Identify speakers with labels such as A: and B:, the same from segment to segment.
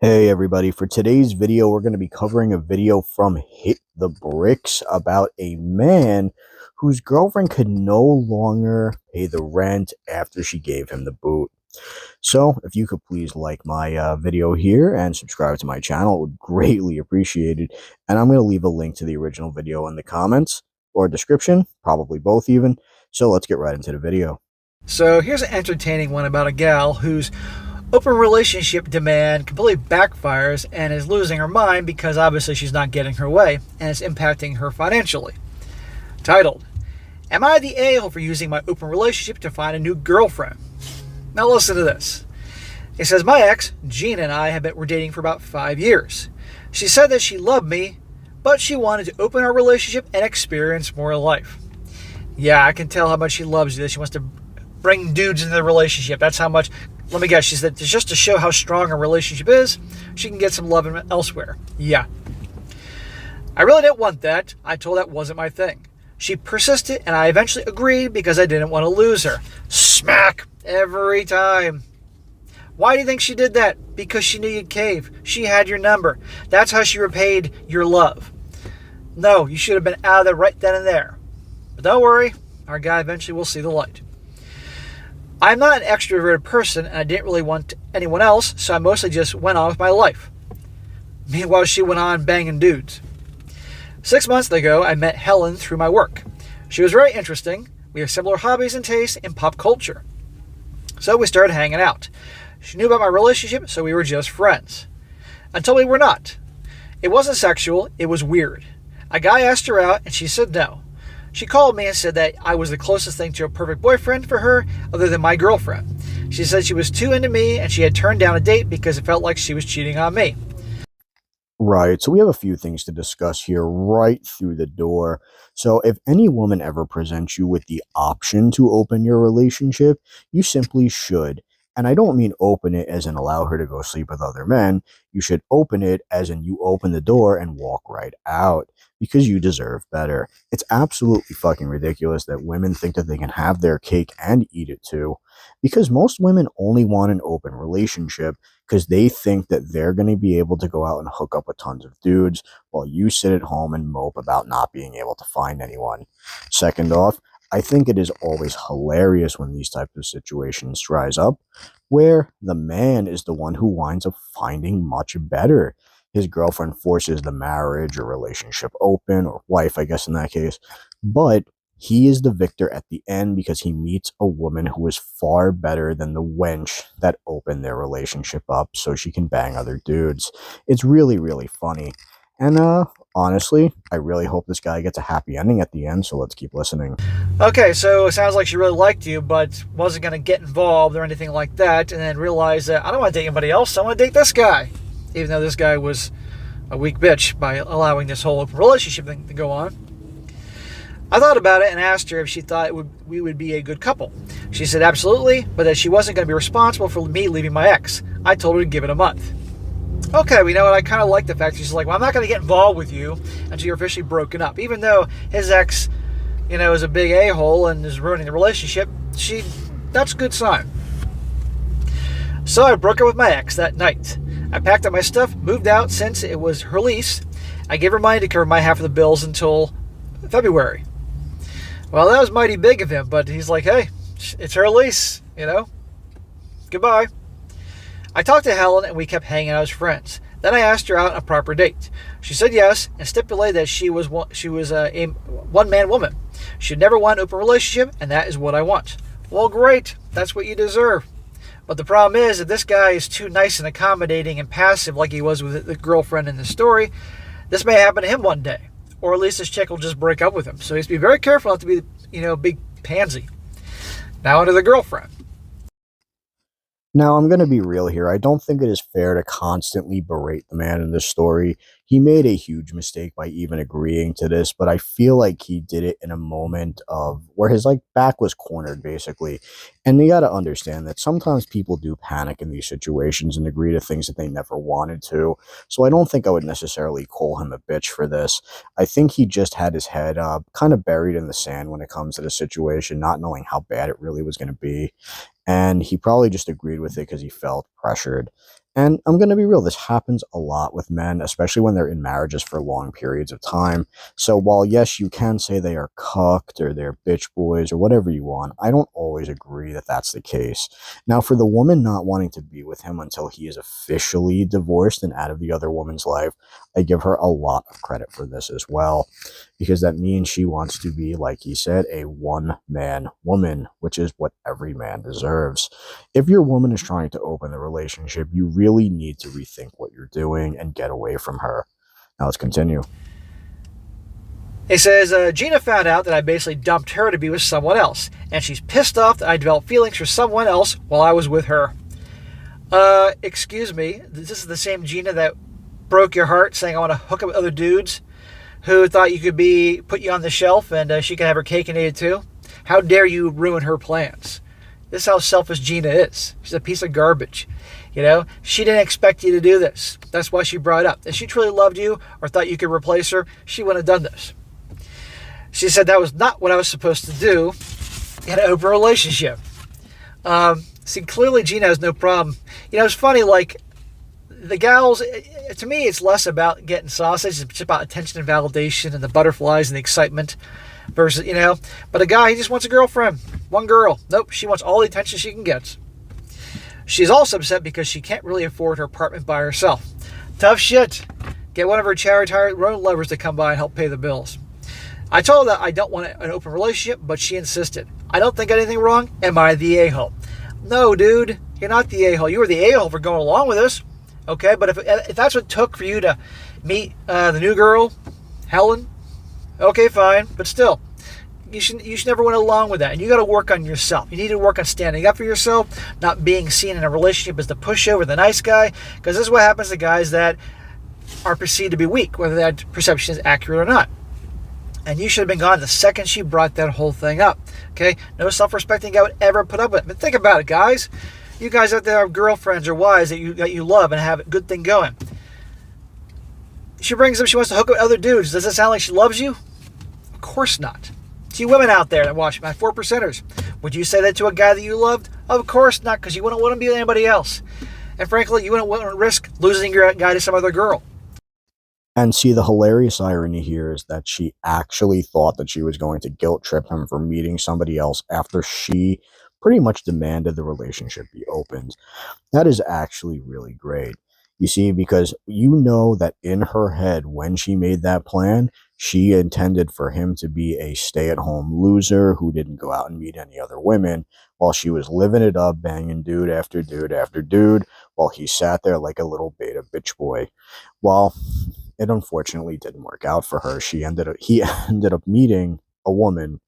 A: Hey everybody, for today's video, we're going to be covering a video from Hit the Bricks about a man whose girlfriend could no longer pay the rent after she gave him the boot. So, if you could please like my video here and subscribe to my channel, it would greatly appreciate it. And I'm going to leave a link to the original video in the comments or description, probably both even. So let's get right into the video.
B: So here's an entertaining one about a gal whose open relationship demand completely backfires and is losing her mind because obviously she's not getting her way and it's impacting her financially. Titled, Am I the a-hole for using my open relationship to find a new girlfriend? Now listen to this. It says, my ex, Gina, and I were dating for about 5 years. She said that she loved me, but she wanted to open our relationship and experience more life. Yeah, I can tell how much she loves you, that she wants to bring dudes into the relationship. That's how much. Let me guess, she said just to show how strong a relationship is, she can get some love elsewhere. Yeah. I really didn't want that. I told her that wasn't my thing. She persisted, and I eventually agreed because I didn't want to lose her. Smack! Every time. Why do you think she did that? Because she knew you'd cave. She had your number. That's how she repaid your love. No, you should have been out of there right then and there. But don't worry, our guy eventually will see the light. I'm not an extroverted person, and I didn't really want anyone else, so I mostly just went on with my life. Meanwhile, she went on banging dudes. 6 months ago, I met Helen through my work. She was very interesting. We have similar hobbies and tastes in pop culture. So we started hanging out. She knew about my relationship, so we were just friends. Until we were not. It wasn't sexual, it was weird. A guy asked her out, and she said no. She called me and said that I was the closest thing to a perfect boyfriend for her other than my girlfriend. She said she was too into me and she had turned down a date because it felt like she was cheating on me.
A: Right, so we have a few things to discuss here right through the door. So, if any woman ever presents you with the option to open your relationship, you simply should. And I don't mean open it as in allow her to go sleep with other men. You should open it as in you open the door and walk right out because you deserve better. It's absolutely fucking ridiculous that women think that they can have their cake and eat it too. Because most women only want an open relationship because they think that they're going to be able to go out and hook up with tons of dudes while you sit at home and mope about not being able to find anyone. Second off, I think it is always hilarious when these types of situations rise up, where the man is the one who winds up finding much better. His girlfriend forces the marriage or relationship open, or wife, I guess, in that case. But he is the victor at the end because he meets a woman who is far better than the wench that opened their relationship up so she can bang other dudes. It's really, really funny. And honestly, I really hope this guy gets a happy ending at the end, so let's keep listening.
B: Okay, so it sounds like she really liked you, but wasn't going to get involved or anything like that, and then realized that I don't want to date anybody else, I want to date this guy. Even though this guy was a weak bitch by allowing this whole relationship thing to go on. I thought about it and asked her if she thought we would be a good couple. She said absolutely, but that she wasn't going to be responsible for me leaving my ex. I told her to give it a month. Okay, we know what, I kind of like the fact she's like, well, I'm not going to get involved with you until you're officially broken up. Even though his ex, is a big a-hole and is ruining the relationship, that's a good sign. So I broke up with my ex that night. I packed up my stuff, moved out since it was her lease. I gave her money to cover my half of the bills until February. Well, that was mighty big of him, but he's like, hey, it's her lease, Goodbye. I talked to Helen and we kept hanging out as friends. Then I asked her out on a proper date. She said yes and stipulated that she was a one-man woman. She'd never want an open relationship, and that is what I want. Well, great. That's what you deserve. But the problem is that this guy is too nice and accommodating and passive like he was with the girlfriend in the story. This may happen to him one day. Or at least this chick will just break up with him. So he has to be very careful not to be, big pansy. Now onto the girlfriend.
A: Now, I'm going to be real here. I don't think it is fair to constantly berate the man in this story. He made a huge mistake by even agreeing to this, but I feel like he did it in a moment of where his back was cornered basically. And you got to understand that sometimes people do panic in these situations and agree to things that they never wanted to. So I don't think I would necessarily call him a bitch for this. I think he just had his head kind of buried in the sand when it comes to the situation, not knowing how bad it really was going to be. And he probably just agreed with it because he felt pressured. And I'm going to be real, this happens a lot with men, especially when they're in marriages for long periods of time. So while, yes, you can say they are cucked or they're bitch boys or whatever you want, I don't always agree that that's the case. Now, for the woman not wanting to be with him until he is officially divorced and out of the other woman's life, I give her a lot of credit for this as well, because that means she wants to be, like he said, a one-man woman, which is what every man deserves. If your woman is trying to open the relationship, you really need to rethink what you're doing and get away from her. Now let's continue.
B: He says, Gina found out that I basically dumped her to be with someone else, and she's pissed off that I developed feelings for someone else while I was with her. Excuse me, this is the same Gina that broke your heart saying I want to hook up with other dudes who thought you could put you on the shelf and she could have her cake and eat it too? How dare you ruin her plans? This is how selfish Gina is. She's a piece of garbage. She didn't expect you to do this. That's why she brought it up. If she truly loved you or thought you could replace her, she wouldn't have done this. She said that was not what I was supposed to do in an open relationship. See, clearly Gina has no problem. It's funny, like, the gals, to me, it's less about getting sausage. It's just about attention and validation and the butterflies and the excitement versus, But a guy, he just wants a girlfriend. One girl. Nope, she wants all the attention she can get. She's also upset because she can't really afford her apartment by herself. Tough shit. Get one of her retired lovers to come by and help pay the bills. I told her that I don't want an open relationship, but she insisted. I don't think anything wrong. Am I the a-hole? No, dude. You're not the a-hole. You were the a-hole for going along with this. Okay, but if that's what it took for you to meet the new girl, Helen, okay, fine. But still, you should never went along with that. And you got to work on yourself. You need to work on standing up for yourself, not being seen in a relationship as the pushover, the nice guy. Because this is what happens to guys that are perceived to be weak, whether that perception is accurate or not. And you should have been gone the second she brought that whole thing up. Okay? No self-respecting guy would ever put up with it. But think about it, guys. You guys out there have girlfriends or wives that you love and have a good thing going. She brings up she wants to hook up with other dudes. Does it sound like she loves you? Of course not. To you women out there that watch my 4%ers, would you say that to a guy that you loved? Of course not, because you wouldn't want to be with anybody else. And frankly, you wouldn't want to risk losing your guy to some other girl.
A: And see, the hilarious irony here is that she actually thought that she was going to guilt trip him for meeting somebody else after she pretty much demanded the relationship be opened. That is actually really great. You see, because that in her head, when she made that plan, she intended for him to be a stay-at-home loser who didn't go out and meet any other women, while she was living it up, banging dude after dude after dude, while he sat there like a little beta bitch boy. Well, it unfortunately didn't work out for her. He ended up meeting a woman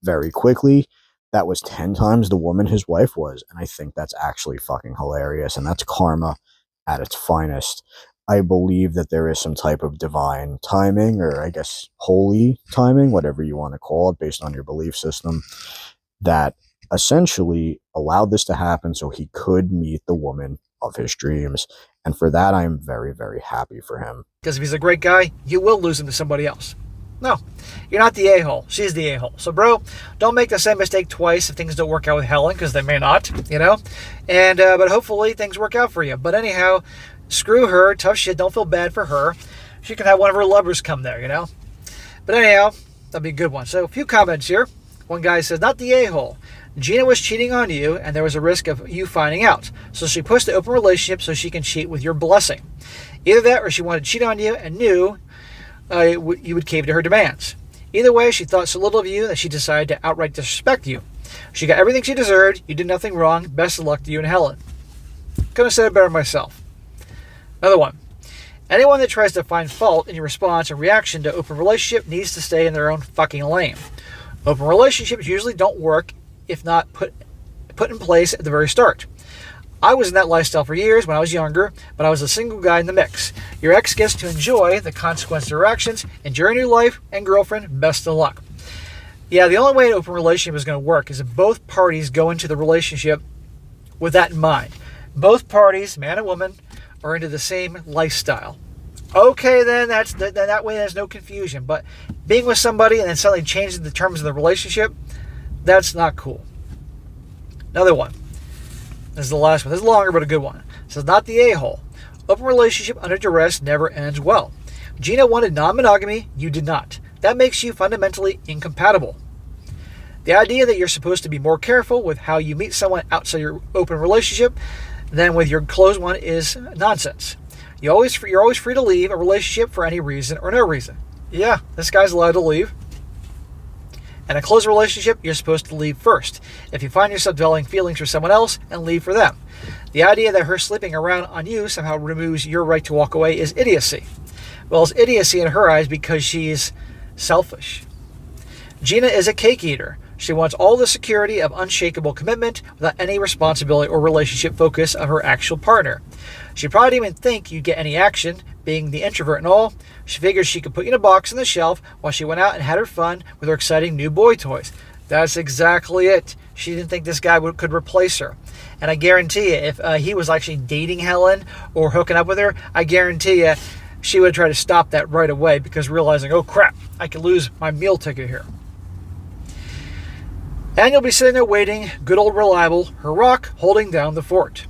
A: very quickly that was 10 times the woman his wife was, and I think that's actually fucking hilarious, and that's karma at its finest. I believe that there is some type of divine timing, or I guess holy timing, whatever you want to call it, based on your belief system, that essentially allowed this to happen so he could meet the woman of his dreams. And for that, I'm very, very happy for him.
B: Because if he's a great guy, you will lose him to somebody else. No, you're not the a-hole. She's the a-hole. So, bro, don't make the same mistake twice if things don't work out with Helen, because they may not, And but hopefully things work out for you. But anyhow, screw her. Tough shit. Don't feel bad for her. She can have one of her lovers come there, But anyhow, that'd be a good one. So, a few comments here. One guy says, not the a-hole. Gina was cheating on you, and there was a risk of you finding out. So she pushed the open relationship so she can cheat with your blessing. Either that, or she wanted to cheat on you and knew you would cave to her demands. Either way, she thought so little of you that she decided to outright disrespect you. She got everything she deserved. You did nothing wrong. Best of luck to you and Helen. Couldn't have said it better myself. Another one. Anyone that tries to find fault in your response and reaction to open relationship needs to stay in their own fucking lane. Open relationships usually don't work if not put in place at the very start. I was in that lifestyle for years when I was younger, but I was a single guy in the mix. Your ex gets to enjoy the consequences of her actions. Enjoy your new life, and girlfriend, best of luck. Yeah, the only way an open relationship is going to work is if both parties go into the relationship with that in mind. Both parties, man and woman, are into the same lifestyle. Okay, then that way there's no confusion. But being with somebody and then suddenly changing the terms of the relationship, that's not cool. Another one. This is the last one. This is longer, but a good one. This is not the a-hole. Open relationship under duress never ends well. Gina wanted non-monogamy, you did not. That makes you fundamentally incompatible. The idea that you're supposed to be more careful with how you meet someone outside your open relationship than with your closed one is nonsense. You're always free to leave a relationship for any reason or no reason. Yeah, this guy's allowed to leave. In a closed relationship, you're supposed to leave first. If you find yourself developing feelings for someone else, and leave for them. The idea that her sleeping around on you somehow removes your right to walk away is idiocy. Well, it's idiocy in her eyes because she's selfish. Gina is a cake eater. She wants all the security of unshakable commitment without any responsibility or relationship focus of her actual partner. She probably didn't even think you'd get any action, being the introvert and all. She figured she could put you in a box on the shelf while she went out and had her fun with her exciting new boy toys. That's exactly it. She didn't think this guy could replace her. And I guarantee you, if he was actually dating Helen or hooking up with her, I guarantee you she would try to stop that right away because realizing, oh crap, I could lose my meal ticket here. And you'll be sitting there waiting, good old reliable, her rock holding down the fort.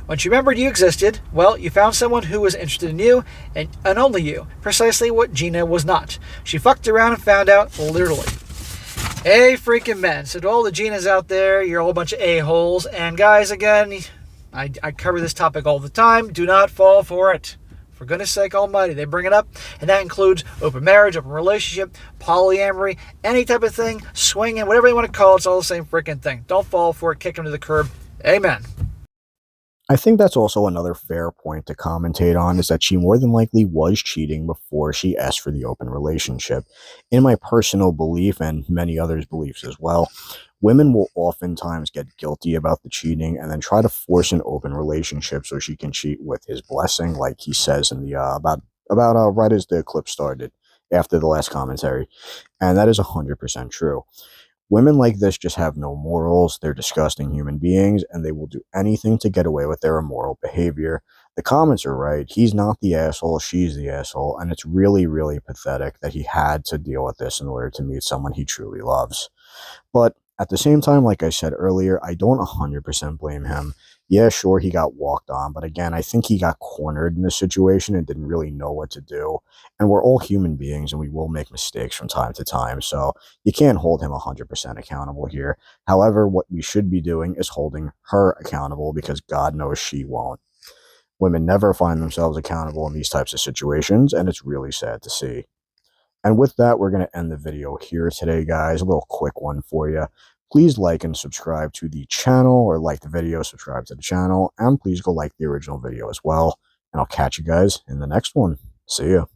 B: When she remembered you existed, well, you found someone who was interested in you, and only you. Precisely what Gina was not. She fucked around and found out, literally. Hey, freaking men. So to all the Ginas out there, you're a whole bunch of a-holes. And guys, again, I cover this topic all the time. Do not fall for it. For goodness sake almighty, they bring it up, and that includes open marriage, open relationship, polyamory, any type of thing, swinging, whatever you want to call it, it's all the same freaking thing. Don't fall for it, kick them to the curb. Amen.
A: I think that's also another fair point to commentate on, is that she more than likely was cheating before she asked for the open relationship. In my personal belief, and many others' beliefs as well, women will oftentimes get guilty about the cheating and then try to force an open relationship so she can cheat with his blessing, like he says in the about right as the clip started after the last commentary. And that is 100% true. Women like this just have no morals, they're disgusting human beings, and they will do anything to get away with their immoral behavior. The comments are right. He's not the asshole, she's the asshole, and it's really, really pathetic that he had to deal with this in order to meet someone he truly loves. But at the same time, like I said earlier, I don't 100% blame him. Yeah, sure, he got walked on, but again, I think he got cornered in this situation and didn't really know what to do. And we're all human beings and we will make mistakes from time to time, so you can't hold him 100% accountable here. However, what we should be doing is holding her accountable because God knows she won't. Women never find themselves accountable in these types of situations, and it's really sad to see. And with that, we're going to end the video here today, guys. A little quick one for you. Please like and subscribe to the channel, or like the video, subscribe to the channel, and please go like the original video as well. And I'll catch you guys in the next one. See ya.